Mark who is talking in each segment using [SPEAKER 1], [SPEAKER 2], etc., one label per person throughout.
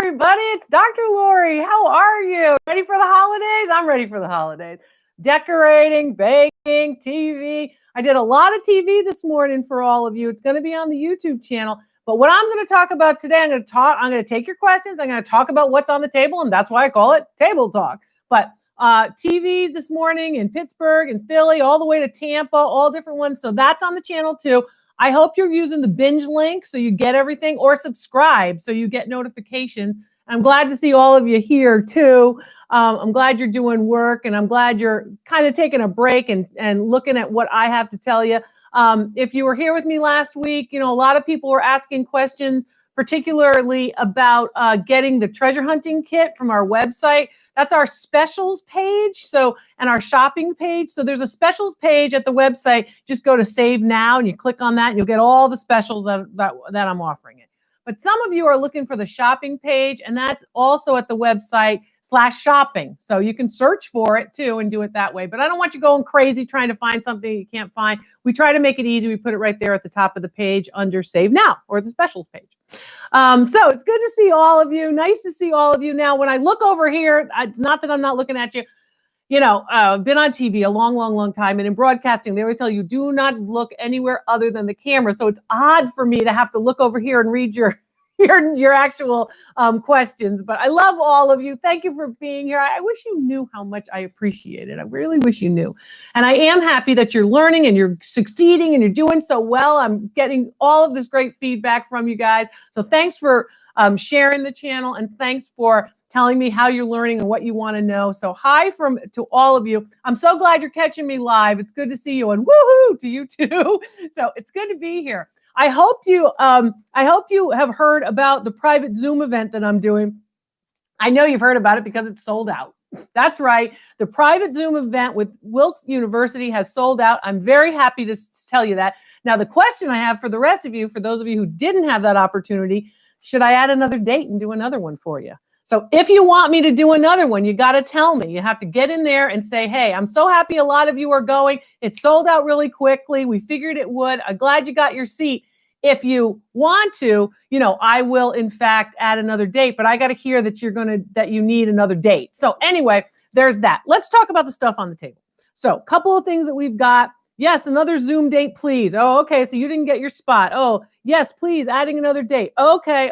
[SPEAKER 1] everybody. It's Dr. Laurie. How are you? Ready for the holidays? I'm ready for the holidays. Decorating, baking, TV. I did a lot of TV this morning for all of you. It's going to be on the YouTube channel. But what I'm going to talk about today, I'm going to take your questions. I'm going to talk about what's on the table, and that's why I call it Table Talk. But TV this morning in Pittsburgh and Philly, all the way to Tampa, all different ones. So that's on the channel too. I hope you're using the binge link so you get everything, or subscribe so you get notifications. I'm glad to see all of you here too. I'm glad you're doing work, and I'm glad you're kind of taking a break and looking at what I have to tell you. If you were here with me last week, you know, a lot of people were asking questions, particularly about getting the treasure hunting kit from our website. That's our specials page, and our shopping page. So there's a specials page at the website. Just go to Save Now and you click on that and you'll get all the specials that I'm offering it. But some of you are looking for the shopping page, and that's also at the website /shopping. So you can search for it too and do it that way. But I don't want you going crazy trying to find something you can't find. We try to make it easy. We put it right there at the top of the page under Save Now, or the specials page. So it's good to see all of you. Nice to see all of you. Now, when I look over here, not that I'm not looking at you, you know, I've been on TV a long time, and in broadcasting, they always tell you, do not look anywhere other than the camera. So it's odd for me to have to look over here and read your actual questions. But I love all of you. Thank you for being here. I wish you knew how much I appreciate it. I really wish you knew. And I am happy that you're learning and you're succeeding and you're doing so well. I'm getting all of this great feedback from you guys. So thanks for sharing the channel, and thanks for telling me how you're learning and what you want to know. So hi to all of you. I'm so glad you're catching me live. It's good to see you, and woohoo to you too. So it's good to be here. I hope you have heard about the private Zoom event that I'm doing. I know you've heard about it because it's sold out. That's right. The private Zoom event with Wilkes University has sold out. I'm very happy to tell you that. Now, the question I have for the rest of you, for those of you who didn't have that opportunity, should I add another date and do another one for you? So if you want me to do another one, you got to tell me. You have to get in there and say, hey, I'm so happy a lot of you are going. It sold out really quickly. We figured it would. I'm glad you got your seat. If you want to, you know, I will in fact add another date, but I got to hear that that you need another date. So anyway, there's that. Let's talk about the stuff on the table. So a couple of things that we've got. Yes, another Zoom date, please. Oh, okay. So you didn't get your spot. Oh, yes, please. Adding another date. Okay.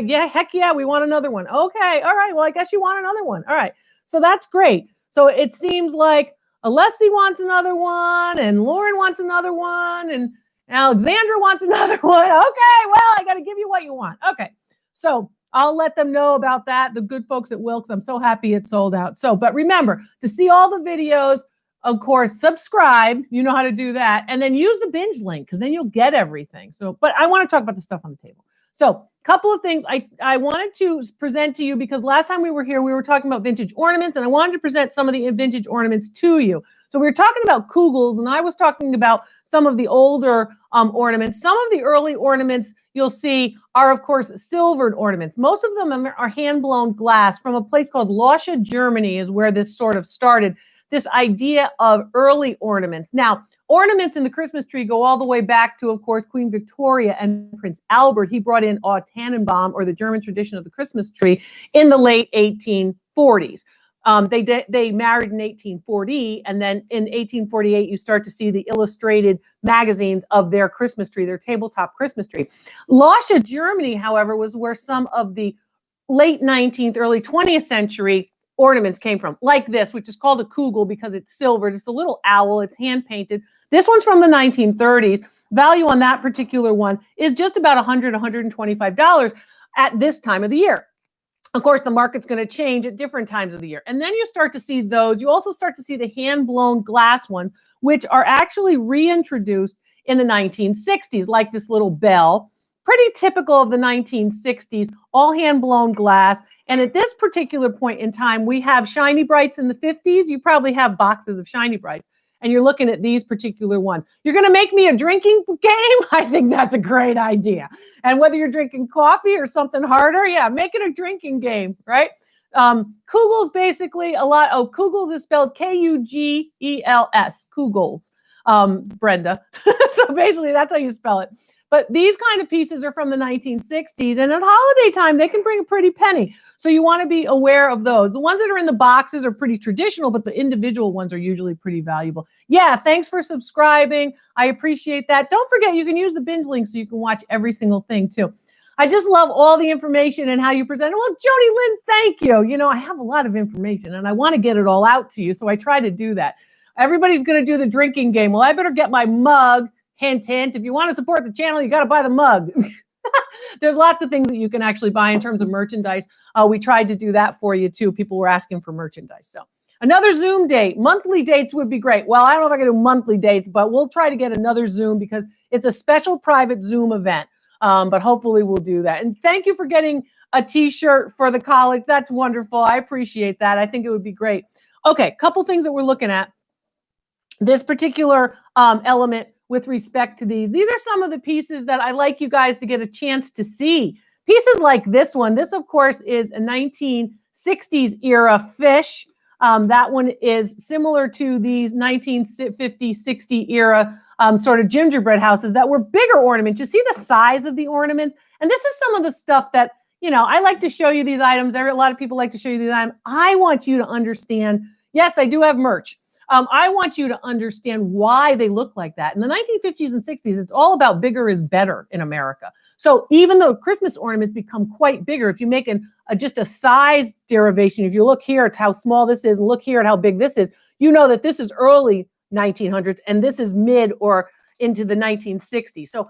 [SPEAKER 1] Yeah, heck yeah. We want another one. Okay. All right. Well, I guess you want another one. All right. So that's great. So it seems like Alessi wants another one, and Lauren wants another one, and Alexandra wants another one. Okay. Well, I got to give you what you want. Okay. So I'll let them know about that. The good folks at Wilkes. I'm so happy it sold out. So, but remember to see all the videos, of course, subscribe. You know how to do that. And then use the binge link, because then you'll get everything. So, but I want to talk about the stuff on the table. So a couple of things I wanted to present to you, because last time we were here, we were talking about vintage ornaments, and I wanted to present some of the vintage ornaments to you. So we were talking about kugels, and I was talking about some of the older ornaments. Some of the early ornaments you'll see are, of course, silvered ornaments. Most of them are hand-blown glass from a place called Lauscha, Germany, is where this sort of started. This idea of early ornaments. Now, ornaments in the Christmas tree go all the way back to, of course, Queen Victoria and Prince Albert. He brought in Tannenbaum, or the German tradition of the Christmas tree, in the late 1840s. They married in 1840, and then in 1848, you start to see the illustrated magazines of their Christmas tree, their tabletop Christmas tree. Lauscha, Germany, however, was where some of the late 19th, early 20th century ornaments came from, like this, which is called a kugel because it's silvered. It's a little owl. It's hand painted. This one's from the 1930s. Value on that particular one is just about $100, $125 at this time of the year. Of course, the market's going to change at different times of the year. And then you start to see those. You also start to see the hand-blown glass ones, which are actually reintroduced in the 1960s, like this little bell. Pretty typical of the 1960s, all hand-blown glass. And at this particular point in time, we have Shiny Brights in the 50s. You probably have boxes of Shiny Brights, and you're looking at these particular ones. You're going to make me a drinking game? I think that's a great idea. And whether you're drinking coffee or something harder, yeah, make it a drinking game, right? Kugels, basically a lot. Oh, Kugels is spelled Kugels, Kugels, Brenda. So basically that's how you spell it. But these kind of pieces are from the 1960s, and at holiday time, they can bring a pretty penny. So you want to be aware of those. The ones that are in the boxes are pretty traditional, but the individual ones are usually pretty valuable. Yeah, thanks for subscribing. I appreciate that. Don't forget, you can use the binge link so you can watch every single thing too. I just love all the information and how you present it. Well, Jody Lynn, thank you. You know, I have a lot of information and I want to get it all out to you, so I try to do that. Everybody's going to do the drinking game. Well, I better get my mug. Hint, hint. If you want to support the channel, you got to buy the mug. There's lots of things that you can actually buy in terms of merchandise. We tried to do that for you too. People were asking for merchandise. So another Zoom date. Monthly dates would be great. Well, I don't know if I can do monthly dates, but we'll try to get another Zoom because it's a special private Zoom event. But hopefully we'll do that. And thank you for getting a t-shirt for the college. That's wonderful. I appreciate that. I think it would be great. Okay, couple things that we're looking at. This particular element with respect to these are some of the pieces that I like you guys to get a chance to see. Pieces like this one. This, of course, is a 1960s era fish. That one is similar to these 1950, 60 era sort of gingerbread houses that were bigger ornaments. You see the size of the ornaments? And this is some of the stuff that, you know, I like to show you these items. A lot of people like to show you these items. I want you to understand, yes, I do have merch. I want you to understand why they look like that. In the 1950s and 60s, it's all about bigger is better in America. So even though Christmas ornaments become quite bigger, if you make just a size derivation, if you look here, it's how small this is, and look here at how big this is, you know that this is early 1900s and this is mid or into the 1960s. So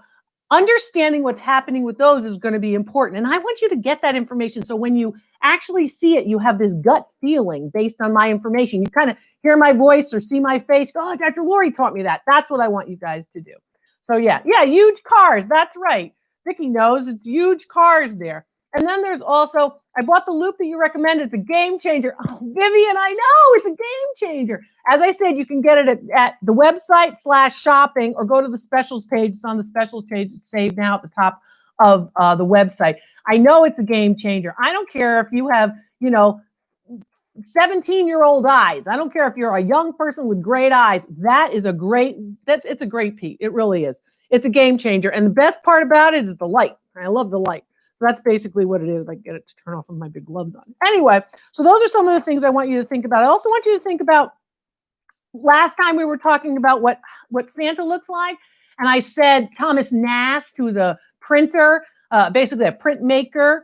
[SPEAKER 1] understanding what's happening with those is going to be important. And I want you to get that information. So when you actually see it, you have this gut feeling based on my information. You kind of hear my voice or see my face. Oh, Dr. Laurie taught me that. That's what I want you guys to do. So yeah, huge cars. That's right. Vicki knows it's huge cars there. And then there's also, I bought the loop that you recommended. It's a game changer. Oh, Vivian, I know it's a game changer. As I said, you can get it at the website /shopping or go to the specials page. It's on the specials page. It's saved now at the top of the website. I know it's a game changer. I don't care if you have, 17-year-old eyes. I don't care if you're a young person with great eyes. It's a great piece. It really is. It's a game changer. And the best part about it is the light. I love the light. So that's basically what it is. I get it to turn off with my big gloves on. Anyway, so those are some of the things I want you to think about. I also want you to think about last time we were talking about what Santa looks like. And I said Thomas Nast, who's a printer, basically a printmaker,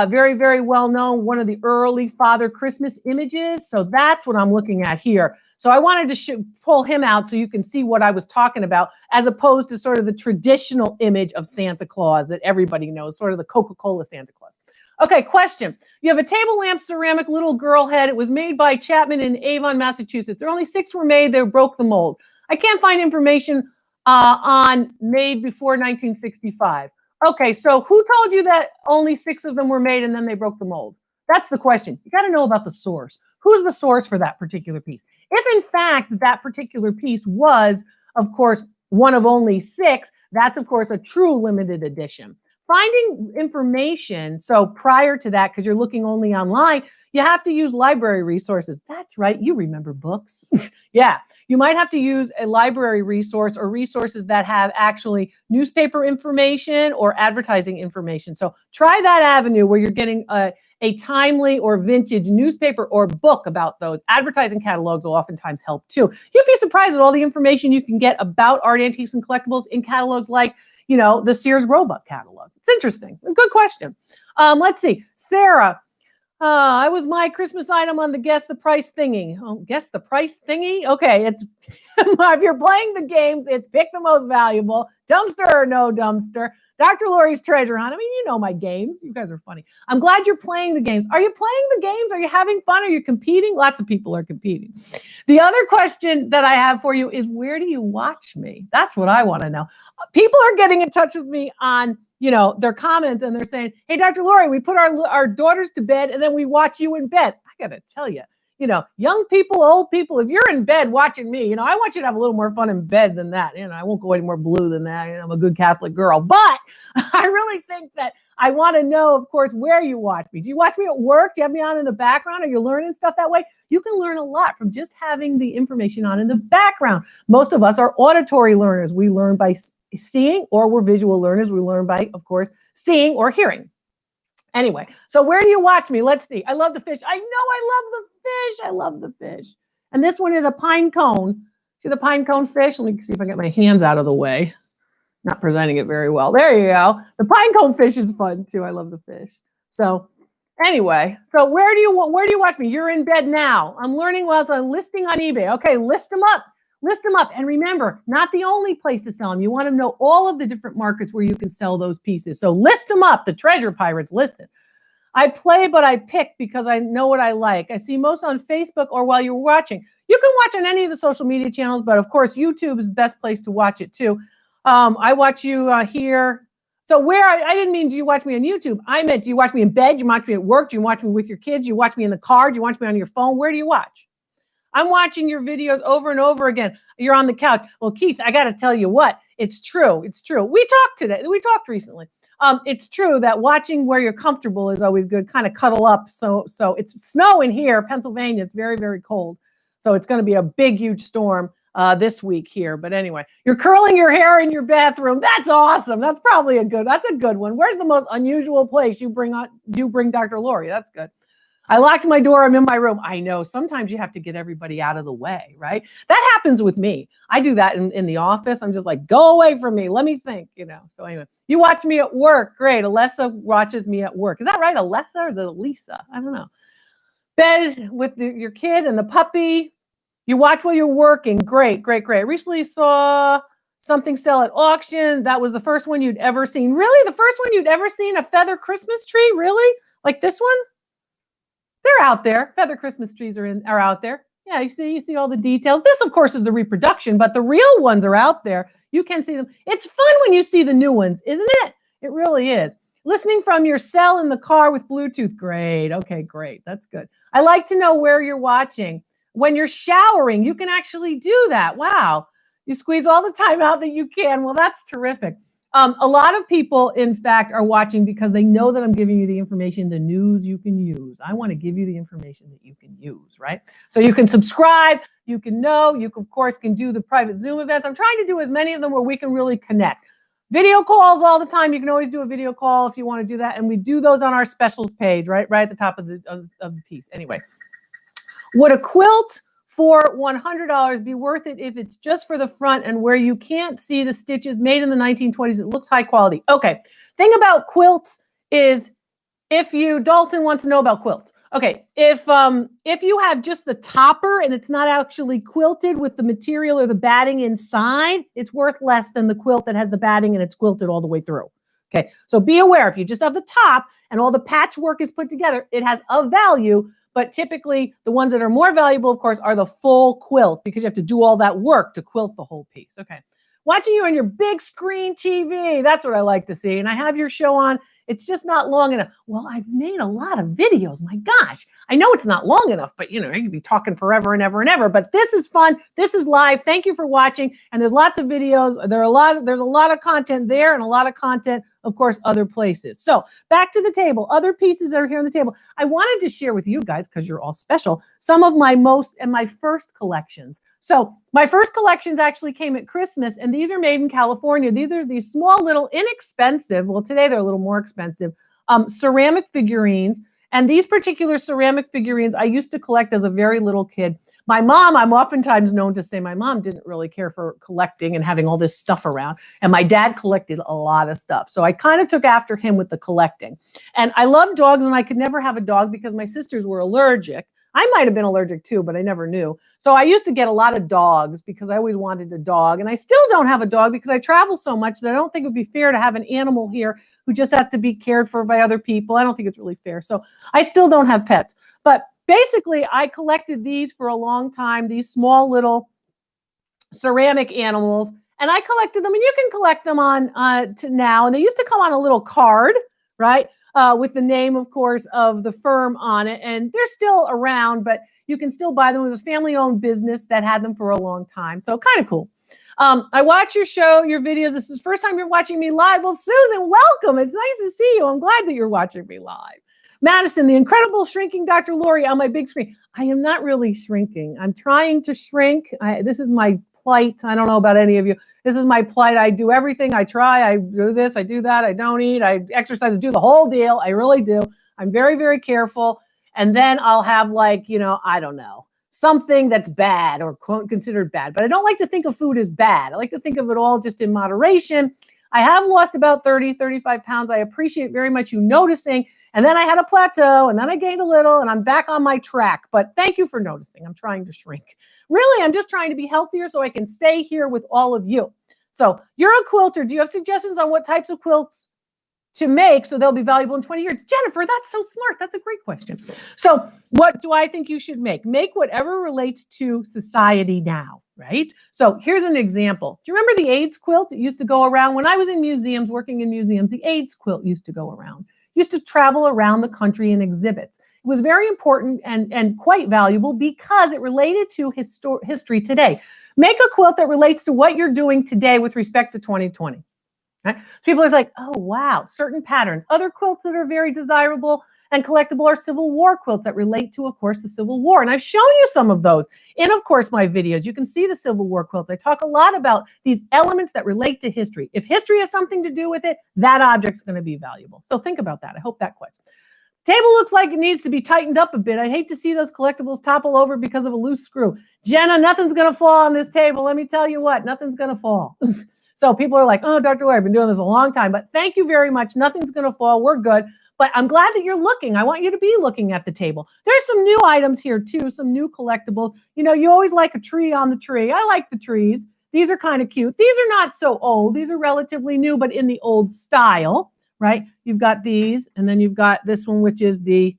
[SPEAKER 1] very, very well known, one of the early Father Christmas images. So that's what I'm looking at here. So I wanted to pull him out so you can see what I was talking about, as opposed to sort of the traditional image of Santa Claus that everybody knows, sort of the Coca-Cola Santa Claus. Okay, question. You have a table lamp ceramic little girl head. It was made by Chapman in Avon, Massachusetts. There only 6 were made. They broke the mold. I can't find information on made before 1965. Okay, so who told you that only 6 of them were made and then they broke the mold? That's the question. You got to know about the source. Who's the source for that particular piece? If in fact that particular piece was, of course, one of only 6, that's of course a true limited edition. Finding information, so prior to that, because you're looking only online, you have to use library resources. That's right, you remember books. Yeah, you might have to use a library resource or resources that have actually newspaper information or advertising information. So try that avenue where you're getting a timely or vintage newspaper or book about those. Advertising catalogs will oftentimes help too. You'd be surprised at all the information you can get about art, antiques, and collectibles in catalogs like, the Sears Roebuck catalog. It's interesting. A good question. Let's see. Sarah, I was my Christmas item on the Guess the Price thingy. Oh, Guess the Price thingy? Okay, it's if you're playing the games, it's pick the most valuable, dumpster or no dumpster, Dr. Laurie's treasure hunt. I mean, you know my games. You guys are funny. I'm glad you're playing the games. Are you playing the games? Are you having fun? Are you competing? Lots of people are competing. The other question that I have for you is, where do you watch me? That's what I want to know. People are getting in touch with me on, their comments, and they're saying, hey, Dr. Laurie, we put our daughters to bed and then we watch you in bed. I got to tell you, young people, old people, if you're in bed watching me, I want you to have a little more fun in bed than that. I won't go any more blue than that. I'm a good Catholic girl, but I really think that I want to know, of course, where you watch me. Do you watch me at work? Do you have me on in the background? Are you learning stuff that way? You can learn a lot from just having the information on in the background. Most of us are auditory learners. We learn by seeing, or we're visual learners. We learn by, of course, seeing or hearing. Anyway, so where do you watch me? Let's see. I love the fish. I know I love the fish. I love the fish. And this one is a pine cone. See the pine cone fish? Let me see if I get my hands out of the way. Not presenting it very well. There you go. The pine cone fish is fun too. I love the fish. So anyway, so where do you watch me? You're in bed now. I'm learning wealth. I'm listing on eBay. Okay, list them up. List them up. And remember, not the only place to sell them. You want to know all of the different markets where you can sell those pieces. So list them up. The treasure pirates listed. I play, but I pick because I know what I like. I see most on Facebook or while you're watching. You can watch on any of the social media channels, but of course, YouTube is the best place to watch it too. I watch you here. So where, I didn't mean do you watch me on YouTube. I meant do you watch me in bed? Do you watch me at work? Do you watch me with your kids? Do you watch me in the car? Do you watch me on your phone? Where do you watch? I'm watching your videos over and over again. You're on the couch. Well, Keith, I got to tell you what, it's true. It's true. We talked today. We talked recently. It's true that watching where you're comfortable is always good. Kind of cuddle up. So it's snowing here, Pennsylvania. It's very, very cold. So it's going to be a big, huge storm this week here. But anyway, you're curling your hair in your bathroom. That's awesome. That's probably that's a good one. Where's the most unusual place you bring Dr. Laurie? That's good. I locked my door. I'm in my room. I know sometimes you have to get everybody out of the way, right? That happens with me. I do that in the office. I'm just like, go away from me. Let me think, So anyway, you watch me at work. Great. Alessa watches me at work. Is that right? Alessa or is it Elisa? I don't know. Bed with your kid and the puppy. You watch while you're working. Great, great, great. Recently saw something sell at auction. That was the first one you'd ever seen. Really? The first one you'd ever seen? A feather Christmas tree? Really? Like this one? They're out there. Feather Christmas trees are out there. Yeah, you see all the details. This, of course, is the reproduction, but the real ones are out there. You can see them. It's fun when you see the new ones, isn't it? It really is. Listening from your cell in the car with Bluetooth. Great. Okay, great. That's good. I like to know where you're watching. When you're showering, you can actually do that. Wow. You squeeze all the time out that you can. Well, that's terrific. A lot of people, in fact, are watching because they know that I'm giving you the information, the news you can use. I want to give you the information that you can use, right? So you can subscribe, you can know, you, of course, can do the private Zoom events. I'm trying to do as many of them where we can really connect. Video calls all the time. You can always do a video call if you want to do that. And we do those on our specials page, right at the top of the piece. Anyway, would a quilt for $100 be worth it if it's just for the front and where you can't see the stitches made in the 1920s? It looks high quality. Okay. Thing about quilts is Dalton wants to know about quilts. Okay. If you have just the topper and it's not actually quilted with the material or the batting inside, it's worth less than the quilt that has the batting and it's quilted all the way through. Okay. So be aware, if you just have the top and all the patchwork is put together, it has a value. But typically, the ones that are more valuable, of course, are the full quilt because you have to do all that work to quilt the whole piece. Okay. Watching you on your big screen TV, that's what I like to see. And I have your show on. It's just not long enough. Well, I've made a lot of videos. My gosh. I know it's not long enough, but, I could be talking forever and ever and ever. But this is fun. This is live. Thank you for watching. And there's lots of videos. There's a lot of content there and a lot of content, of course, other places. So back to the table, other pieces that are here on the table. I wanted to share with you guys, because you're all special, some of my my first collections. So my first collections actually came at Christmas, and these are made in California. These are these small, little, inexpensive, well, today they're a little more expensive, ceramic figurines. And these particular ceramic figurines I used to collect as a very little kid. My mom, I'm oftentimes known to say my mom didn't really care for collecting and having all this stuff around. And my dad collected a lot of stuff. So I kind of took after him with the collecting. And I love dogs, and I could never have a dog because my sisters were allergic. I might have been allergic too, but I never knew. So I used to get a lot of dogs because I always wanted a dog. And I still don't have a dog because I travel so much that I don't think it would be fair to have an animal here who just has to be cared for by other people. I don't think it's really fair. So I still don't have pets. But basically, I collected these for a long time, these small little ceramic animals. And I collected them, and you can collect them on to now. And they used to come on a little card, right? With the name, of course, of the firm on it. And they're still around, but you can still buy them. It was a family-owned business that had them for a long time. So kind of cool. I watch your show, your videos. This is the first time you're watching me live. Well, Susan, welcome. It's nice to see you. I'm glad that you're watching me live. Madison, the incredible shrinking Dr. Laurie on my big screen. I am not really shrinking. I'm trying to shrink. This is my plight. I don't know about any of you. This is my plight. I do everything. I try. I do this. I do that. I don't eat. I exercise. I do the whole deal. I really do. I'm very, very careful. And then I'll have like, I don't know, something that's bad or considered bad. But I don't like to think of food as bad. I like to think of it all just in moderation. I have lost about 30, 35 pounds. I appreciate very much you noticing. And then I had a plateau, and then I gained a little, and I'm back on my track. But thank you for noticing. I'm trying to shrink. Really, I'm just trying to be healthier so I can stay here with all of you. So you're a quilter. Do you have suggestions on what types of quilts to make so they'll be valuable in 20 years? Jennifer, that's so smart. That's a great question. So what do I think you should make? Make whatever relates to society now, right? So here's an example. Do you remember the AIDS quilt? It used to go around when I was in museums, working in museums. The AIDS quilt used to go around. It used to travel around the country in exhibits. It was very important and quite valuable because it related to history today. Make a quilt that relates to what you're doing today with respect to 2020. Right? People are like, oh, wow, certain patterns. Other quilts that are very desirable and collectible are Civil War quilts that relate to, of course, the Civil War. And I've shown you some of those in, of course, my videos. You can see the Civil War quilts. I talk a lot about these elements that relate to history. If history has something to do with it, that object's going to be valuable. So think about that. I hope that quits. Table looks like it needs to be tightened up a bit. I'd hate to see those collectibles topple over because of a loose screw. Jenna, nothing's going to fall on this table. Let me tell you what, nothing's going to fall. So people are like, oh, Dr. Laurie, I've been doing this a long time, but thank you very much. Nothing's going to fall. We're good. But I'm glad that you're looking. I want you to be looking at the table. There's some new items here too, some new collectibles. You always like a tree on the tree. I like the trees. These are kind of cute. These are not so old. These are relatively new, but in the old style, right? You've got these, and then you've got this one, which is the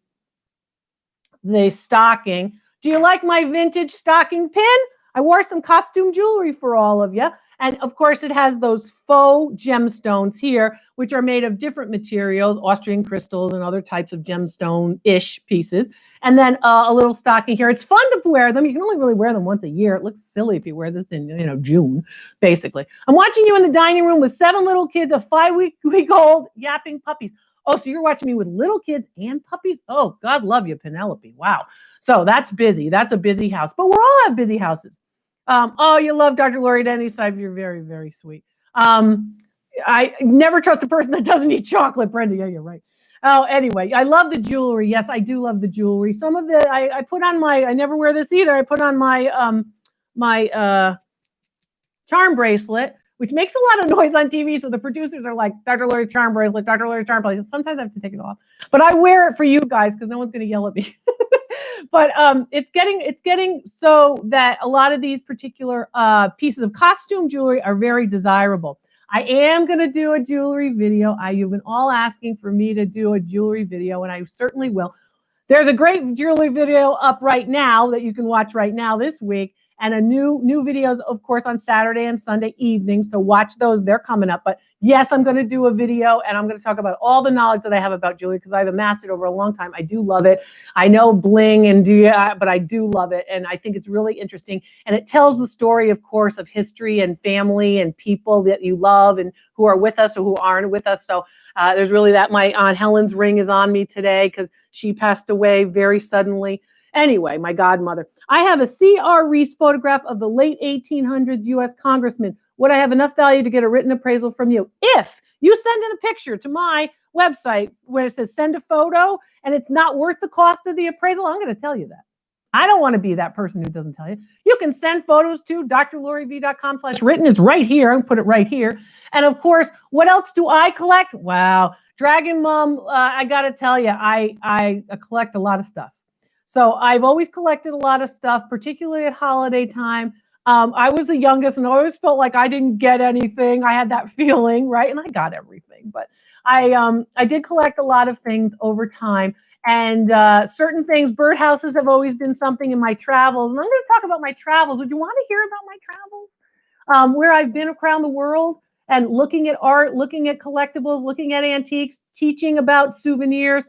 [SPEAKER 1] stocking. Do you like my vintage stocking pin? I wore some costume jewelry for all of you. And of course, it has those faux gemstones here, which are made of different materials, Austrian crystals and other types of gemstone-ish pieces. And then a little stocking here. It's fun to wear them. You can only really wear them once a year. It looks silly if you wear this in, June, basically. I'm watching you in the dining room with 7 little kids, a 5-week-old yapping puppies. Oh, so you're watching me with little kids and puppies? Oh, God love you, Penelope. Wow. So that's busy. That's a busy house. But we're all have busy houses. Oh, you love Dr. Laurie at any side. You're very, very sweet. I never trust a person that doesn't eat chocolate, Brenda. Yeah, you're right. Oh, anyway, I love the jewelry. Yes, I do love the jewelry. Some of the, I put on I never wear this either. I put on my charm bracelet, which makes a lot of noise on TV. So the producers are like, Dr. Laurie's charm bracelet, Dr. Laurie's charm bracelet. Sometimes I have to take it off, but I wear it for you guys because no one's going to yell at me. But it's getting so that a lot of these particular pieces of costume jewelry are very desirable. I am going to do a jewelry video. You've been all asking for me to do a jewelry video, and I certainly will. There's a great jewelry video up right now that you can watch right now this week, and a new videos, of course, on Saturday and Sunday evenings. So watch those. They're coming up. But yes, I'm going to do a video, and I'm going to talk about all the knowledge that I have about jewelry because I've amassed it over a long time. I do love it. I know bling but I do love it, and I think it's really interesting. And it tells the story, of course, of history and family and people that you love and who are with us or who aren't with us. So there's really that. My Aunt Helen's ring is on me today because she passed away very suddenly. Anyway, my godmother. I have a C.R. Reese photograph of the late 1800s U.S. congressman. Would I have enough value to get a written appraisal from you? If you send in a picture to my website where it says send a photo and it's not worth the cost of the appraisal, I'm going to tell you that. I don't want to be that person who doesn't tell you. You can send photos to drlauriev.com/written. It's right here. I'm going to put it right here. And of course, what else do I collect? Wow. Dragon Mom, I got to tell you, I collect a lot of stuff. So I've always collected a lot of stuff, particularly at holiday time. I was the youngest and always felt like I didn't get anything. I had that feeling, right? And I got everything. But I did collect a lot of things over time. And certain things, birdhouses have always been something in my travels. And I'm going to talk about my travels. Would you want to hear about my travels? Where I've been around the world and looking at art, looking at collectibles, looking at antiques, teaching about souvenirs.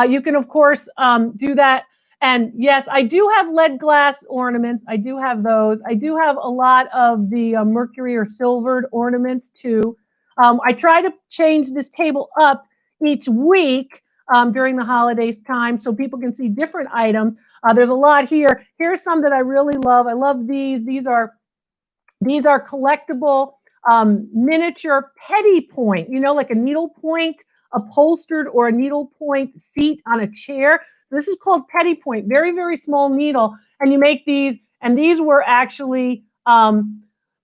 [SPEAKER 1] You can, of course, do that. And yes, I do have lead glass ornaments. I do have those. I do have a lot of the mercury or silvered ornaments too. I try to change this table up each week during the holidays time so people can see different items. There's a lot here. Here's some that I really love. I love these. These are These are collectible miniature petty point, like a needlepoint upholstered or a needlepoint seat on a chair. So this is called petty point, very, very small needle. And you make these, and these were actually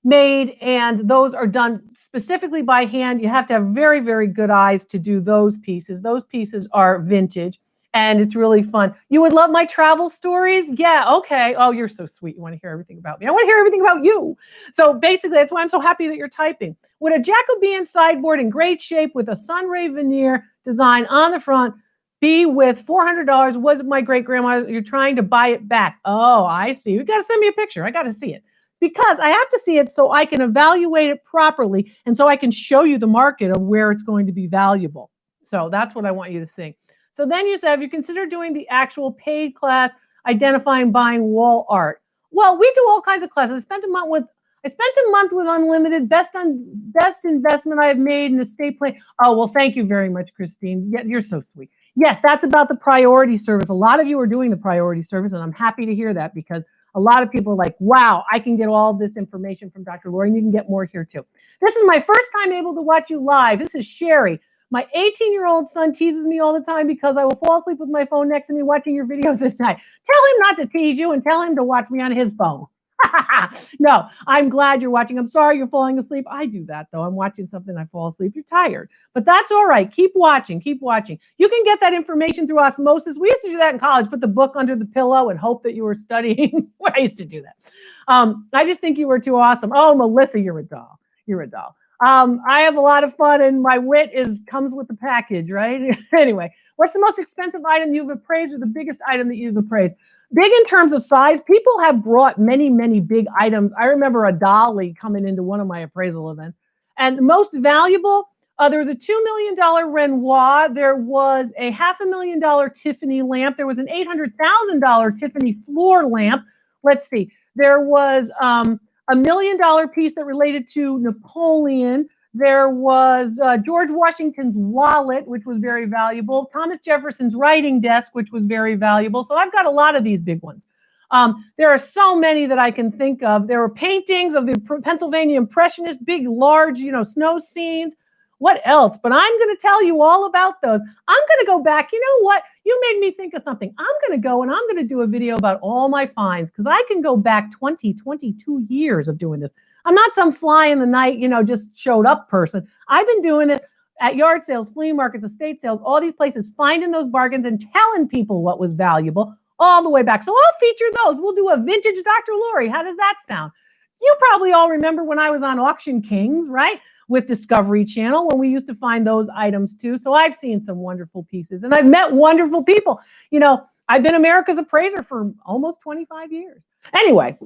[SPEAKER 1] made, and those are done specifically by hand. You have to have very, very good eyes to do those pieces. Those pieces are vintage. And it's really fun. You would love my travel stories? Yeah, okay. Oh, you're so sweet. You want to hear everything about me. I want to hear everything about you. So basically, that's why I'm so happy that you're typing. Would a Jacobean sideboard in great shape with a sunray veneer design on the front be with $400? Was my great-grandma? You're trying to buy it back. Oh, I see. You got to send me a picture. I got to see it. Because I have to see it so I can evaluate it properly and so I can show you the market of where it's going to be valuable. So that's what I want you to see. So then you said, have you considered doing the actual paid class, identifying buying wall art? Well, we do all kinds of classes. I spent a month with Unlimited, best investment I have made in estate plan. Oh, well, thank you very much, Christine. Yeah, you're so sweet. Yes, that's about the priority service. A lot of you are doing the priority service, and I'm happy to hear that because a lot of people are like, wow, I can get all this information from Dr. Laurie, and you can get more here too. This is my first time able to watch you live. This is Sherry. My 18-year-old son teases me all the time because I will fall asleep with my phone next to me watching your videos at night. Tell him not to tease you and tell him to watch me on his phone. No, I'm glad you're watching. I'm sorry you're falling asleep. I do that, though. I'm watching something, I fall asleep. You're tired. But that's all right. Keep watching. Keep watching. You can get that information through osmosis. We used to do that in college. Put the book under the pillow and hope that you were studying. I used to do that. I just think you were too awesome. Oh, Melissa, you're a doll. You're a doll. I have a lot of fun, and my wit comes with the package, right? Anyway, what's the most expensive item you've appraised, or the biggest item that you've appraised? Big in terms of size. People have brought many, many big items. I remember a dolly coming into one of my appraisal events. And the most valuable, there was a $2 million Renoir. There was a $500,000 Tiffany lamp. There was an $800,000 Tiffany floor lamp. Let's see. There was $1 million piece that related to Napoleon. There was George Washington's wallet, which was very valuable. Thomas Jefferson's writing desk, which was very valuable. So I've got a lot of these big ones. There are so many that I can think of. There were paintings of the Pennsylvania Impressionists, big, large, snow scenes. What else? But I'm going to tell you all about those. I'm going to go back. You know what? You made me think of something. I'm going to go and I'm going to do a video about all my finds because I can go back 22 years of doing this. I'm not some fly in the night, just showed up person. I've been doing it at yard sales, flea markets, estate sales, all these places, finding those bargains and telling people what was valuable all the way back. So I'll feature those. We'll do a vintage Dr. Laurie. How does that sound? You probably all remember when I was on Auction Kings, right? With Discovery Channel when we used to find those items too. So I've seen some wonderful pieces and I've met wonderful people. I've been America's appraiser for almost 25 years. Anyway,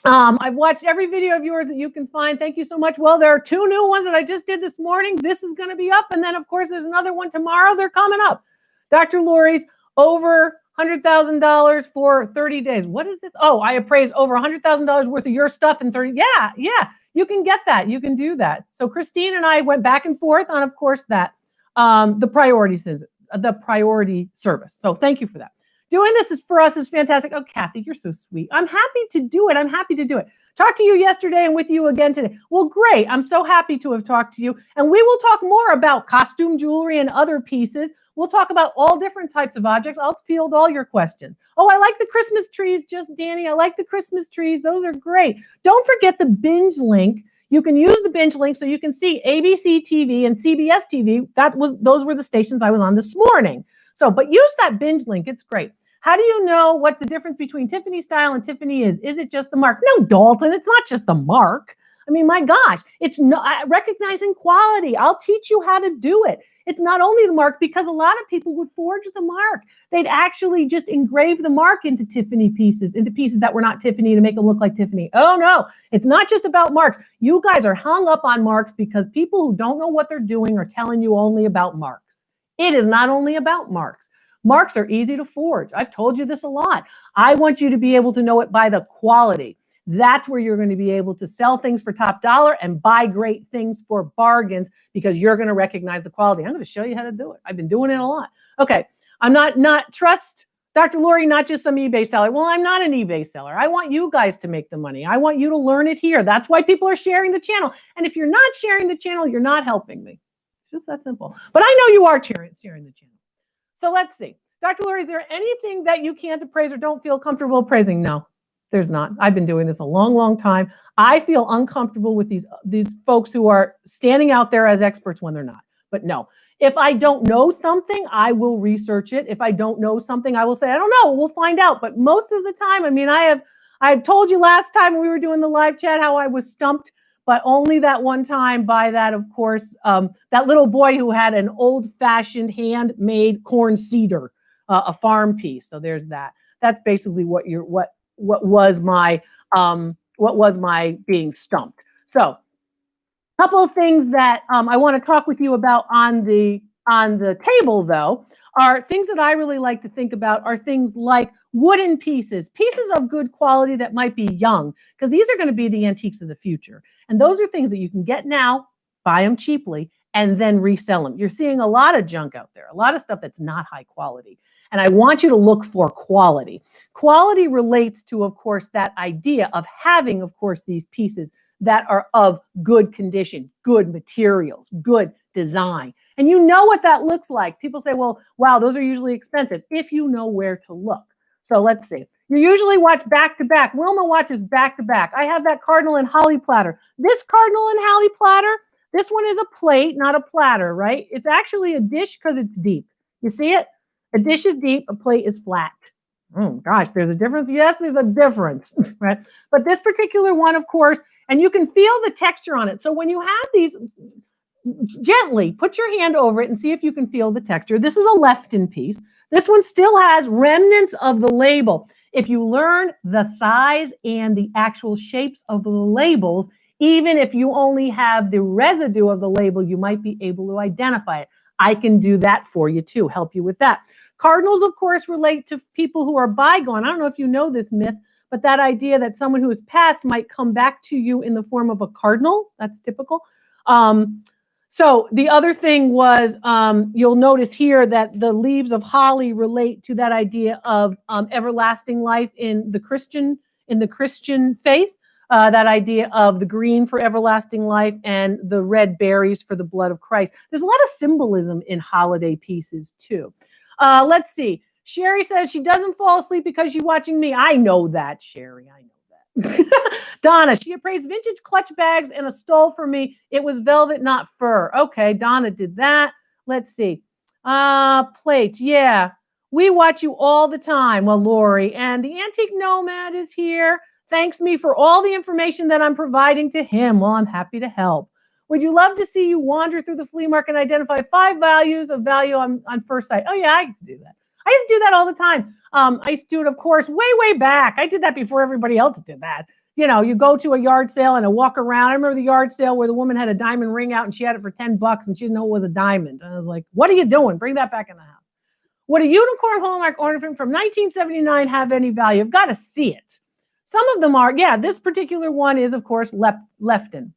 [SPEAKER 1] I've watched every video of yours that you can find. Thank you so much. Well, there are 2 new ones that I just did this morning. This is going to be up. And then, of course, there's another one tomorrow. They're coming up. Dr. Laurie's over $100,000 for 30 days. What is this? Oh, I appraised over $100,000 worth of your stuff in 30. Yeah. You can get that. You can do that. So Christine and I went back and forth on, of course, that the priority service. So thank you for that. Doing this for us is fantastic. Oh, Kathy, you're so sweet. I'm happy to do it. Talked to you yesterday and with you again today. Well, great. I'm so happy to have talked to you. And we will talk more about costume jewelry and other pieces. We'll talk about all different types of objects. I'll field all your questions. Oh, I like the Christmas trees, Danny. I like the Christmas trees. Those are great. Don't forget the binge link. You can use the binge link so you can see ABC TV and CBS TV. Those were the stations I was on this morning. But use that binge link. It's great. How do you know what the difference between Tiffany style and Tiffany is? Is it just the mark? No, Dalton, it's not just the mark. I mean, my gosh, it's not recognizing quality. I'll teach you how to do it. It's not only the mark, because a lot of people would forge the mark. They'd actually just engrave the mark into Tiffany pieces, into pieces that were not Tiffany to make them look like Tiffany. Oh, no, it's not just about marks. You guys are hung up on marks because people who don't know what they're doing are telling you only about marks. It is not only about marks. Marks are easy to forge. I've told you this a lot. I want you to be able to know it by the quality. That's where you're going to be able to sell things for top dollar and buy great things for bargains because you're going to recognize the quality. I'm going to show you how to do it. I've been doing it a lot. Okay. I'm not trust Dr. Laurie, not just some eBay seller. Well, I'm not an eBay seller. I want you guys to make the money. I want you to learn it here. That's why people are sharing the channel. And if you're not sharing the channel, you're not helping me. It's just that simple. But I know you are sharing the channel. So let's see. Dr. Laurie, is there anything that you can't appraise or don't feel comfortable appraising? No, there's not. I've been doing this a long, long time. I feel uncomfortable with these folks who are standing out there as experts when they're not. But no. If I don't know something, I will research it. If I don't know something, I will say, I don't know, we'll find out. But most of the time, I mean, I've told you last time we were doing the live chat how I was stumped, but only that one time by that, of course, that little boy who had an old-fashioned handmade corn cedar, a farm piece. So there's that. That's basically what was my being stumped. So couple of things that I want to talk with you about on the table, though, are things that I really like to think about are things like wooden pieces of good quality that might be young, because these are going to be the antiques of the future. And those are things that you can get now, buy them cheaply, and then resell them. You're seeing a lot of junk out there, a lot of stuff that's not high quality. And I want you to look for quality. Quality relates to, of course, that idea of having, of course, these pieces that are of good condition, good materials, good design. And you know what that looks like. People say, well, wow, those are usually expensive if you know where to look. So let's see. You usually watch back to back. Wilma watches back to back. I have that cardinal and holly platter. This cardinal and holly platter, this one is a plate, not a platter, right? It's actually a dish because it's deep. You see it? A dish is deep, a plate is flat. Oh gosh, there's a difference. Yes, there's a difference, right? But this particular one, of course, and you can feel the texture on it. So when you have these, gently put your hand over it and see if you can feel the texture. This is a left-in piece. This one still has remnants of the label. If you learn the size and the actual shapes of the labels, even if you only have the residue of the label, you might be able to identify it. I can do that for you too, help you with that. Cardinals, of course, relate to people who are bygone. I don't know if you know this myth, but that idea that someone who has passed might come back to you in the form of a cardinal, that's typical. So the other thing was, you'll notice here that the leaves of holly relate to that idea of everlasting life in the Christian faith, that idea of the green for everlasting life and the red berries for the blood of Christ. There's a lot of symbolism in holiday pieces too. Let's see. Sherry says she doesn't fall asleep because she's watching me. I know that, Sherry. I know that. Donna, she appraised vintage clutch bags and a stole for me. It was velvet, not fur. Okay, Donna did that. Let's see. Plates. Yeah, we watch you all the time. Well, Laurie, and the Antique Nomad is here. Thanks me for all the information that I'm providing to him. Well, I'm happy to help. Would you love to see you wander through the flea market and identify 5 values of value on first sight? Oh, yeah, I can do that. I used to do that all the time. I used to do it, of course, way, way back. I did that before everybody else did that. You know, you go to a yard sale and a walk around. I remember the yard sale where the woman had a diamond ring out and she had it for $10 and she didn't know it was a diamond. And I was like, what are you doing? Bring that back in the house. Would a unicorn hallmark ornament from 1979 have any value? I've got to see it. Some of them are, yeah, this particular one is, of course, left-in.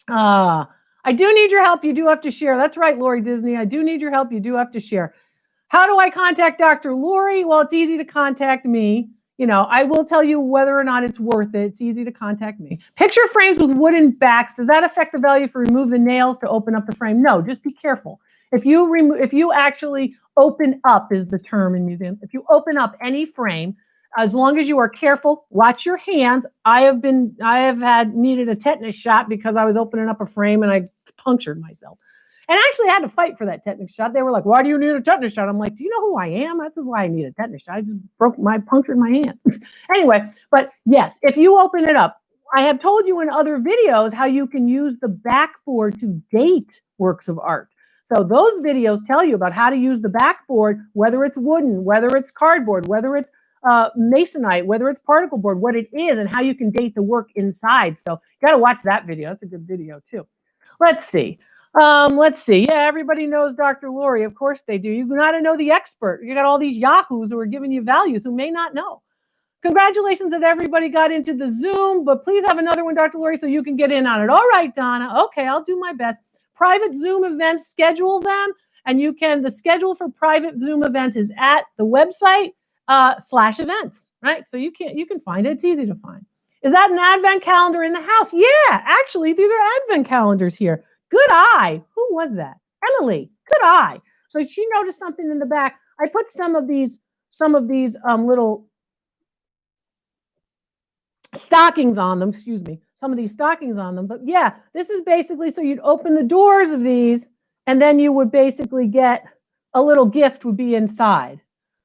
[SPEAKER 1] I do need your help. You do have to share. That's right, Laurie Disney. I do need your help. You do have to share. How do I contact Dr. Laurie? Well, it's easy to contact me. You know, I will tell you whether or not it's worth it. It's easy to contact me. Picture frames with wooden backs. Does that affect the value if you remove the nails to open up the frame? No, just be careful. If you actually open up is the term in museums. If you open up any frame, as long as you are careful, watch your hands. I have needed a tetanus shot because I was opening up a frame and I punctured myself. And I actually had to fight for that tetanus shot. They were like, why do you need a tetanus shot? I'm like, do you know who I am? That's why I need a tetanus shot. I just punctured my hand. Anyway, but yes, if you open it up, I have told you in other videos how you can use the backboard to date works of art. So those videos tell you about how to use the backboard, whether it's wooden, whether it's cardboard, whether it's masonite, whether it's particle board, what it is, and how you can date the work inside. So you got to watch that video. That's a good video too. Let's see. Yeah, everybody knows Dr. Laurie. Of course they do. You got to know the expert. You got all these yahoos who are giving you values who may not know. Congratulations that everybody got into the Zoom, but please have another one, Dr. Laurie, so you can get in on it. All right, Donna. Okay, I'll do my best. Private Zoom events, schedule them, and the schedule for private Zoom events is at the website. slash events, right? So you can find it. It's easy to find. Is that an advent calendar in the house? Yeah, actually, these are advent calendars here. Good eye. Who was that? Emily. Good eye. So she noticed something in the back. I put some of these little stockings on them, excuse me, some of these stockings on them. But yeah, this is basically so you'd open the doors of these and then you would basically get a little gift would be inside.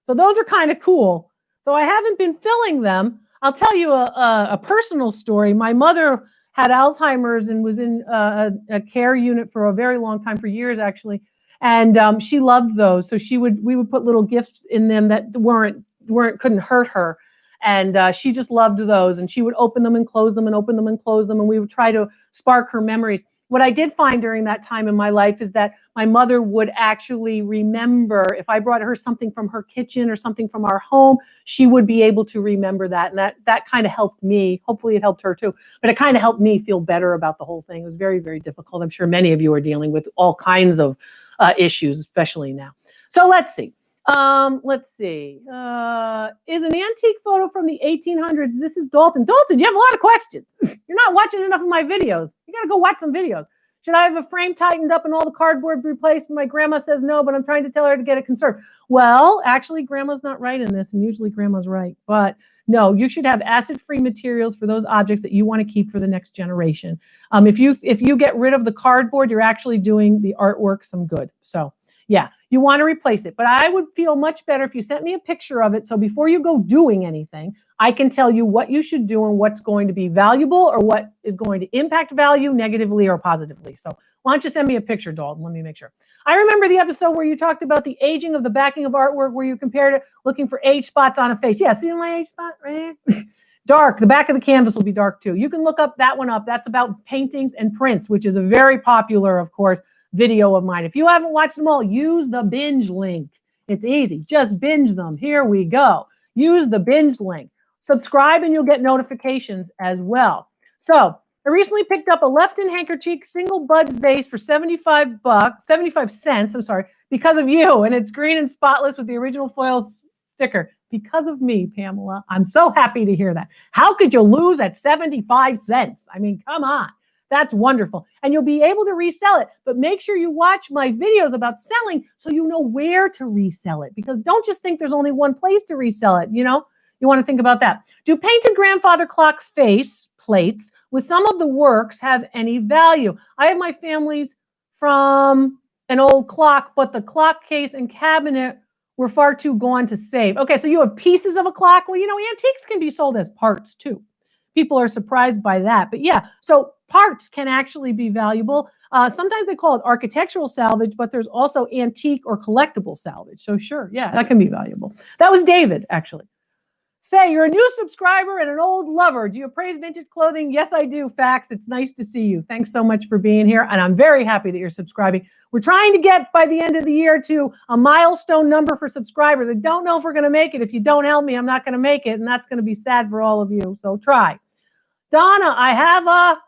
[SPEAKER 1] So those are kind of cool. So I haven't been filling them. I'll tell you a personal story. My mother had Alzheimer's and was in a care unit for a very long time, for years actually. And she loved those. So we would put little gifts in them that couldn't hurt her. And she just loved those. And she would open them and close them and open them and close them. And we would try to spark her memories. What I did find during that time in my life is that my mother would actually remember if I brought her something from her kitchen or something from our home, she would be able to remember that. And that kind of helped me. Hopefully it helped her too. But it kind of helped me feel better about the whole thing. It was very, very difficult. I'm sure many of you are dealing with all kinds of issues, especially now. So let's see. Is an antique photo from the 1800s. This is Dalton. Dalton, you have a lot of questions. You're not watching enough of my videos. You got to go watch some videos. Should I have a frame tightened up and all the cardboard replaced? My grandma says no, but I'm trying to tell her to get it conserved. Well, actually, grandma's not right in this, and usually grandma's right. But no, you should have acid-free materials for those objects that you want to keep for the next generation. If you get rid of the cardboard, you're actually doing the artwork some good. So yeah, you want to replace it. But I would feel much better if you sent me a picture of it. So before you go doing anything, I can tell you what you should do and what's going to be valuable or what is going to impact value negatively or positively. So why don't you send me a picture, Dalton? Let me make sure. I remember the episode where you talked about the aging of the backing of artwork, where you compared it looking for age spots on a face. Yeah, see my age spot right here? Dark. The back of the canvas will be dark too. You can look up that one up. That's about paintings and prints, which is a very popular, of course, video of mine. If you haven't watched them all, use the binge link. It's easy. Just binge them. Here we go. Use the binge link. Subscribe and you'll get notifications as well. So I recently picked up a Lefton handkerchief single bud vase for 75 cents, I'm sorry, because of you. And it's green and spotless with the original foil sticker. Because of me, Pamela. I'm so happy to hear that. How could you lose at 75 cents? I mean, come on. That's wonderful. And you'll be able to resell it. But make sure you watch my videos about selling so you know where to resell it. Because don't just think there's only one place to resell it. You know, you want to think about that. Do painted grandfather clock face plates with some of the works have any value? I have my family's from an old clock, but the clock case and cabinet were far too gone to save. Okay, so you have pieces of a clock. Well, you know, antiques can be sold as parts too. People are surprised by that. But yeah, so parts can actually be valuable. Sometimes they call it architectural salvage, but there's also antique or collectible salvage. So sure, yeah, that can be valuable. That was David, actually. Faye, you're a new subscriber and an old lover. Do you appraise vintage clothing? Yes, I do, Fax. It's nice to see you. Thanks so much for being here. And I'm very happy that you're subscribing. We're trying to get by the end of the year to a milestone number for subscribers. I don't know if we're going to make it. If you don't help me, I'm not going to make it. And that's going to be sad for all of you. So try. Donna, I have a,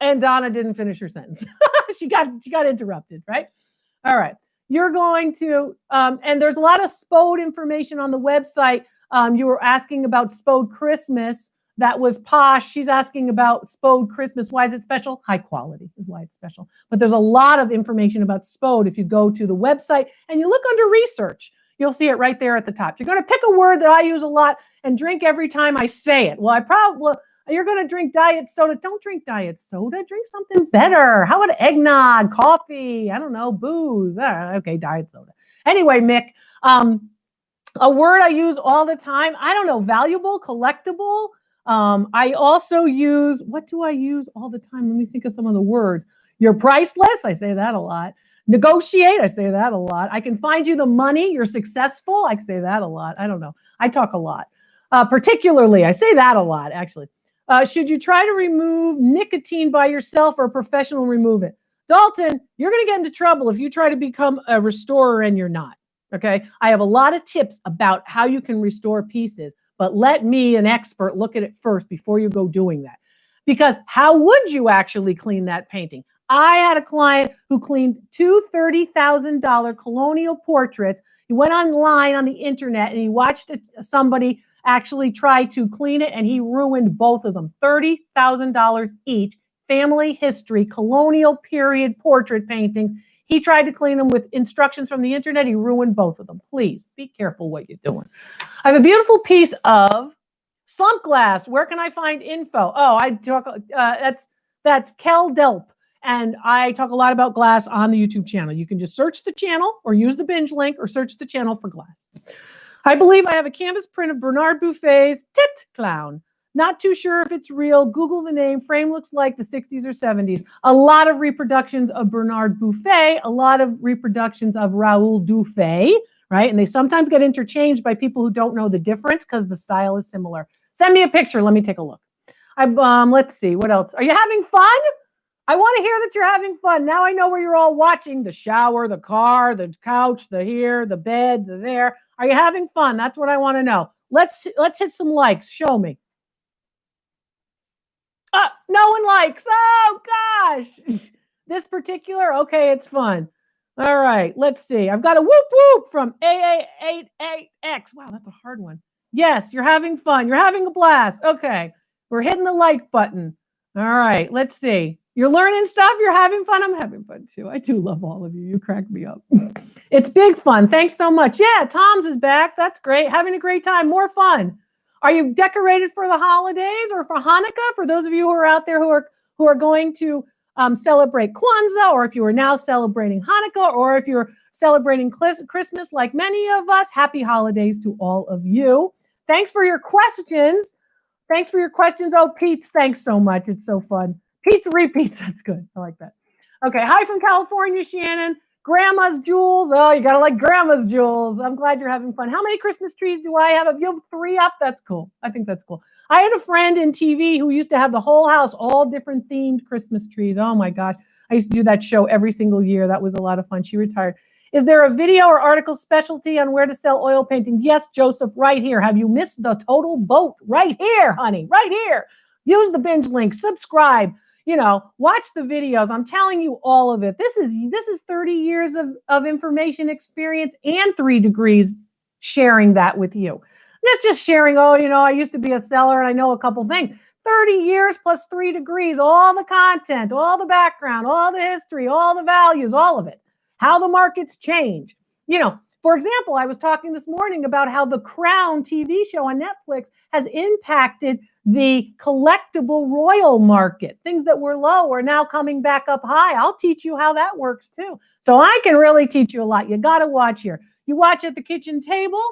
[SPEAKER 1] and Donna didn't finish her sentence. she got interrupted, right? All right. You're going to, and there's a lot of SPOD information on the website. You were asking about SPOD Christmas. That was Posh. She's asking about SPOD Christmas. Why is it special? High quality is why it's special. But there's a lot of information about SPOD. If you go to the website and you look under research, you'll see it right there at the top. You're going to pick a word that I use a lot and drink every time I say it. Well, you're going to drink diet soda. Don't drink diet soda. Drink something better. How about eggnog, coffee? I don't know, booze. Okay, diet soda. Anyway, Mick, a word I use all the time. I don't know, valuable, collectible. I also use, what do I use all the time? Let me think of some of the words. You're priceless. I say that a lot. Negotiate. I say that a lot. I can find you the money. You're successful. I say that a lot. I don't know. I talk a lot. Particularly, I say that a lot, actually. Should you try to remove nicotine by yourself or a professional remove it? Dalton, you're going to get into trouble if you try to become a restorer and you're not. Okay. I have a lot of tips about how you can restore pieces, but let me, an expert, look at it first before you go doing that. Because how would you actually clean that painting? I had a client who cleaned two $30,000 colonial portraits. He went online on the internet and he watched somebody actually try to clean it, and he ruined both of them. $30,000 each. Family history, colonial period portrait paintings. He tried to clean them with instructions from the internet. He ruined both of them. Please be careful what you're doing. I have a beautiful piece of slump glass. Where can I find info? Oh, I talk. That's Kel Delp, and I talk a lot about glass on the YouTube channel. You can just search the channel, or use the binge link, or search the channel for glass. I believe I have a canvas print of Bernard Buffet's Tit Clown. Not too sure if it's real. Google the name. Frame looks like the 60s or 70s. A lot of reproductions of Bernard Buffet, a lot of reproductions of Raoul Dufay, right? And they sometimes get interchanged by people who don't know the difference because the style is similar. Send me a picture. Let me take a look. Let's see. What else? Are you having fun? I want to hear that you're having fun. Now I know where you're all watching. The shower, the car, the couch, the here, the bed, the there. Are you having fun? That's what I want to know. Let's hit some likes. Show me. No one likes. Oh, gosh. This particular, okay, it's fun. All right, let's see. I've got a whoop whoop from AA88X. Wow, that's a hard one. Yes, you're having fun. You're having a blast. Okay, we're hitting the like button. All right, let's see. You're learning stuff. You're having fun. I'm having fun, too. I do love all of you. You crack me up. It's big fun. Thanks so much. Yeah, Tom's is back. That's great. Having a great time. More fun. Are you decorated for the holidays or for Hanukkah? For those of you who are out there who are going to celebrate Kwanzaa, or if you are now celebrating Hanukkah, or if you're celebrating Christmas like many of us, happy holidays to all of you. Thanks for your questions. Thanks for your questions. Oh, Pete's, thanks so much. It's so fun. Pete repeats. That's good. I like that. Okay. Hi from California, Shannon. Grandma's jewels. Oh, you got to like grandma's jewels. I'm glad you're having fun. How many Christmas trees do I have? If you have 3 up, that's cool. I think that's cool. I had a friend in TV who used to have the whole house, all different themed Christmas trees. Oh my gosh. I used to do that show every single year. That was a lot of fun. She retired. Is there a video or article specialty on where to sell oil painting? Yes, Joseph, right here. Have you missed the total boat? Right here, honey, right here. Use the binge link, subscribe. You know, watch the videos. I'm telling you all of it. This is 30 years of information experience and 3 degrees sharing that with you. That's just sharing, oh, you know, I used to be a seller and I know a couple things. 30 years plus 3 degrees, all the content, all the background, all the history, all the values, all of it. How the markets change. You know, for example, I was talking this morning about how the Crown TV show on Netflix has impacted the collectible royal market. Things that were low are now coming back up high. I'll teach you how that works too. So I can really teach you a lot. You got to watch here. You watch at the kitchen table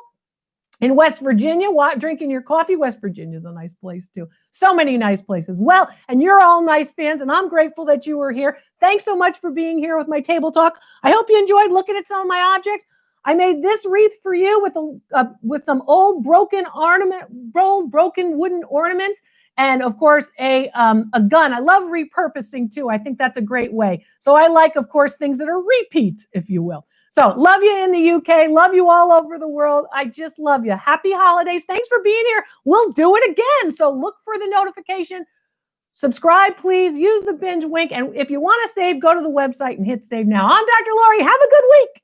[SPEAKER 1] in West Virginia, drinking your coffee. West Virginia is a nice place too. So many nice places. Well, and you're all nice fans, and I'm grateful that you were here. Thanks so much for being here with my table talk. I hope you enjoyed looking at some of my objects. I made this wreath for you with some old broken wooden ornaments, and of course a gun. I love repurposing too. I think that's a great way. So I like, of course, things that are repeats, if you will. So love you in the UK. Love you all over the world. I just love you. Happy holidays. Thanks for being here. We'll do it again. So look for the notification. Subscribe, please. Use the binge link. And if you want to save, go to the website and hit save now. I'm Dr. Laurie. Have a good week.